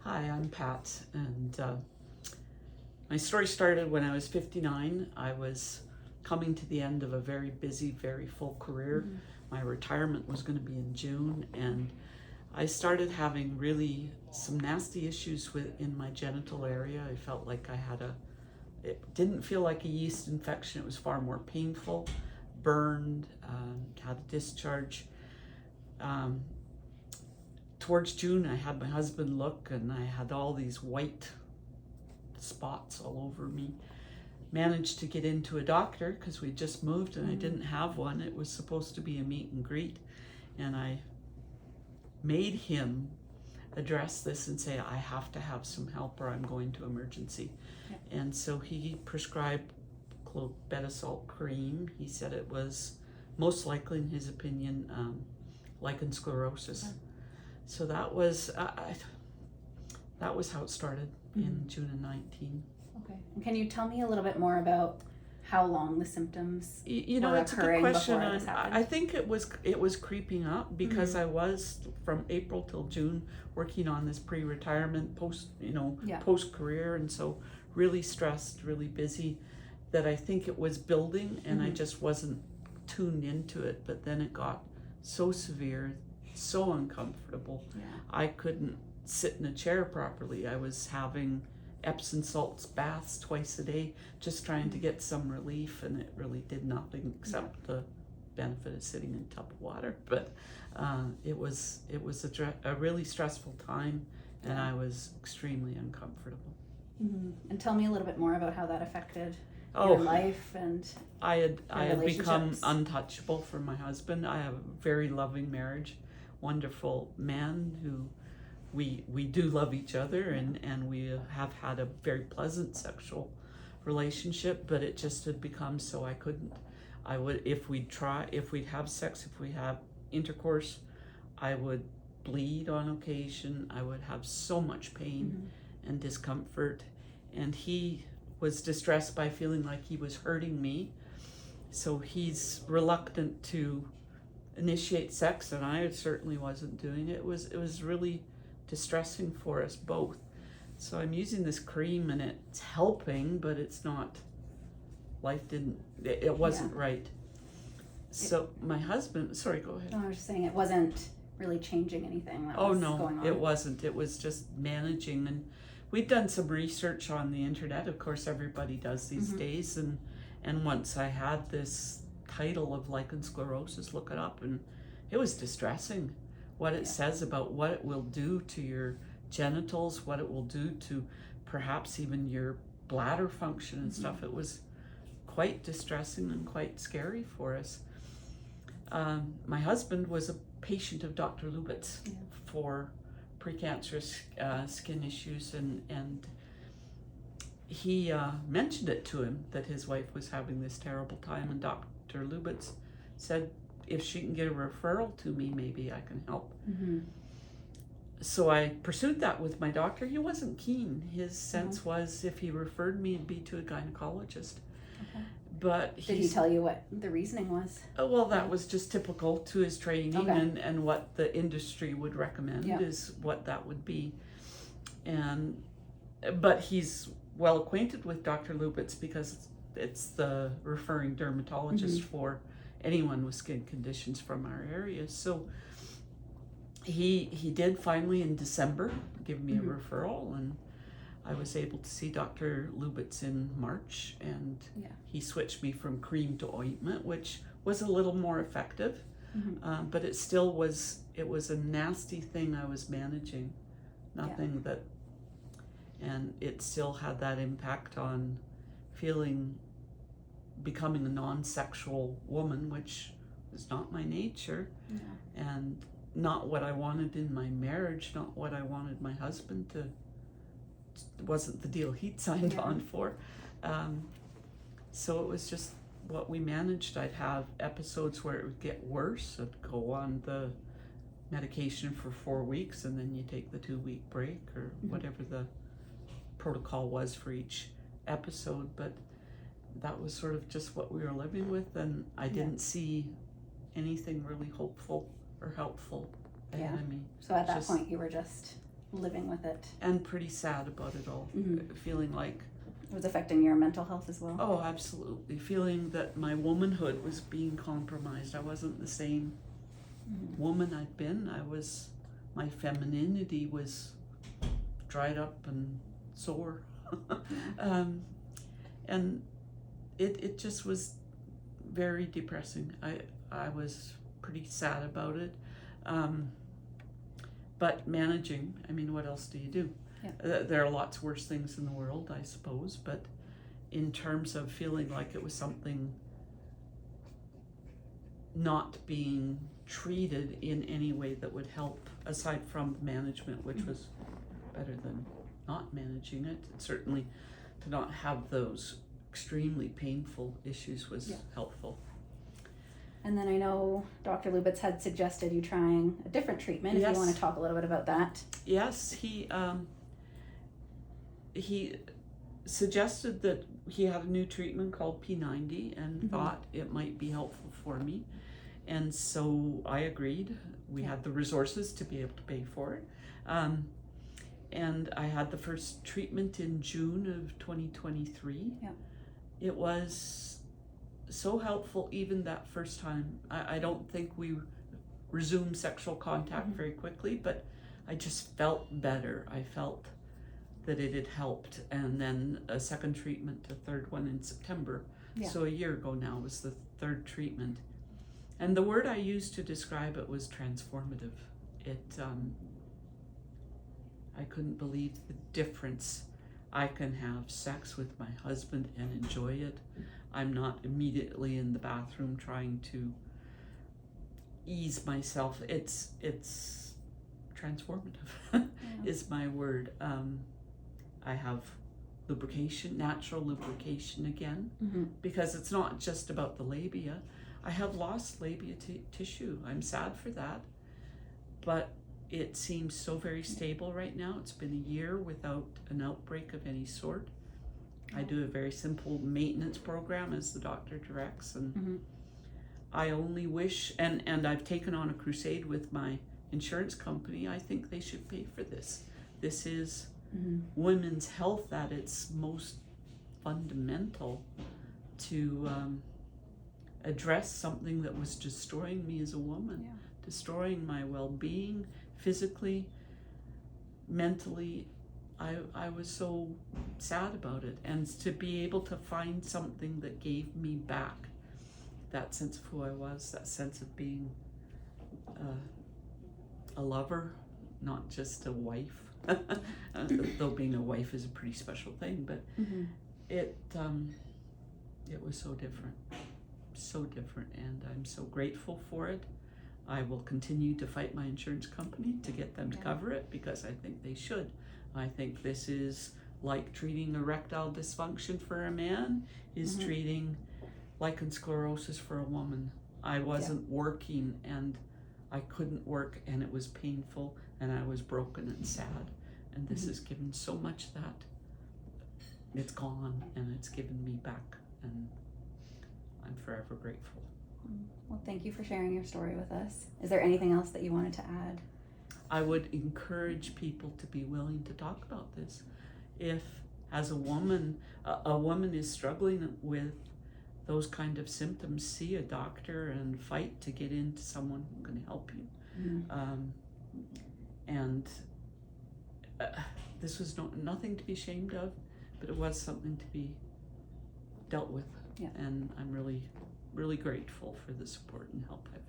Hi, I'm Pat, and my story started when I was 59. I was coming to the end of a very busy, very full career. My retirement was going to be in June, and I started having really some nasty issues in my genital area. I felt like it didn't feel like a yeast infection. It was far more painful, burned, had a discharge. Towards June, I had my husband look, and I had all these white spots all over me. Managed to get into a doctor because we just moved and I didn't have one. It was supposed to be a meet and greet, and I made him address this and say, I have to have some help or I'm going to emergency. And so he prescribed clobetasol cream. He said it was most likely, in his opinion, lichen sclerosus. So that was how it started in June of 19. Okay. And can you tell me a little bit more about how long the symptoms were it's a good occurring question. before this happened? I think it was creeping up because I was from April till June working on this pre-retirement, post career, and so really stressed, really busy. That I think it was building, and I just wasn't tuned into it. But then it got so severe, so uncomfortable. I couldn't sit in a chair properly. I was having Epsom salts baths twice a day, just trying to get some relief, and it really did nothing except the benefit of sitting in a tub of water. But it was a really stressful time, and I was extremely uncomfortable. And tell me a little bit more about how that affected your life and I had become relationships. untouchable for my husband. I have a very loving marriage, wonderful man who we do love each other, and we have had a very pleasant sexual relationship, but it just had become so I would, if we'd have sex, if we have intercourse, I would bleed on occasion. I would have so much pain and discomfort, and he was distressed by feeling like he was hurting me, so he's reluctant to initiate sex, and I certainly wasn't doing it. It was really distressing for us both. So I'm using this cream and it's helping, but it's not, it wasn't right. So my husband, sorry, go ahead. No, I was just saying it wasn't really changing anything that Oh was no, going on. it wasn't. It was just managing, and we'd done some research on the internet. Of course, everybody does these days, and once I had this title of lichen sclerosus, look it up, and it was distressing what it says about what it will do to your genitals, what it will do to perhaps even your bladder function and stuff. It was quite distressing and quite scary for us. My husband was a patient of Dr. Lubitz for precancerous skin issues, and he mentioned it to him that his wife was having this terrible time, and Dr. Lubitz said, if she can get a referral to me, maybe I can help. So I pursued that with my doctor. He wasn't keen. His sense was if he referred me, it'd be to a gynecologist. But did he tell you what the reasoning was? Well, that was just typical to his training, and what the industry would recommend is what that would be. But he's well acquainted with Dr. Lubitz because it's the referring dermatologist for anyone with skin conditions from our area. So he did finally in December give me a referral, and I was able to see Dr. Lubitz in March, and he switched me from cream to ointment, which was a little more effective, but it still was a nasty thing I was managing, and it still had that impact on becoming a non-sexual woman, which was not my nature, and not what I wanted in my marriage, not what I wanted my husband to. It wasn't the deal he'd signed on for. So it was just what we managed. I'd have episodes where it would get worse. I'd go on the medication for 4 weeks, and then you take the 2-week break or whatever the protocol was for each episode. But that was sort of just what we were living with, and I didn't see anything really hopeful or helpful ahead of me. So at that point you were just living with it. And pretty sad about it all. Feeling like It was affecting your mental health as well. oh, absolutely. Feeling that my womanhood was being compromised. I wasn't the same woman I'd been. My femininity was dried up and sore. And it just was very depressing. I was pretty sad about it. But managing, I mean, what else do you do? Yeah. There are lots worse things in the world, I suppose, but in terms of feeling like it was something not being treated in any way that would help, aside from management, which was better than not managing it. Certainly to not have those extremely painful issues was helpful. And then I know Dr. Lubitz had suggested you trying a different treatment. If you want to talk a little bit about that. Yes, he suggested that he had a new treatment called P90 and thought it might be helpful for me. And so I agreed. We had the resources to be able to pay for it. And I had the first treatment in June of 2023. Yeah. It was so helpful even that first time. I don't think we resumed sexual contact very quickly, but I just felt better. I felt that it had helped. And then a second treatment, a third one in September. Yeah. So a year ago now was the third treatment. And the word I used to describe it was transformative. I couldn't believe the difference. I can have sex with my husband and enjoy it. I'm not immediately in the bathroom trying to ease myself. It's transformative is my word. I have lubrication, natural lubrication again, because it's not just about the labia. I have lost labia tissue. I'm sad for that, but it seems so very stable right now. It's been a year without an outbreak of any sort. I do a very simple maintenance program as the doctor directs, and I only wish, and I've taken on a crusade with my insurance company. I think they should pay for this. This is women's health at its most fundamental, to address something that was destroying me as a woman, destroying my well-being, physically, mentally. I was so sad about it, and to be able to find something that gave me back that sense of who I was, that sense of being a lover, not just a wife. Though being a wife is a pretty special thing, but it was so different, and I'm so grateful for it. I will continue to fight my insurance company to get them to cover it, because I think they should. I think this is like treating erectile dysfunction for a man is treating lichen sclerosus for a woman. I wasn't working, and I couldn't work, and it was painful, and I was broken and sad. And this has given so much that it's gone, and it's given me back, and I'm forever grateful. Well, thank you for sharing your story with us. Is there anything else that you wanted to add? I would encourage people to be willing to talk about this. If, as a woman is struggling with those kind of symptoms, see a doctor and fight to get into someone who can help you. This was nothing to be ashamed of, but it was something to be dealt with. And I'm really, really grateful for the support and help I've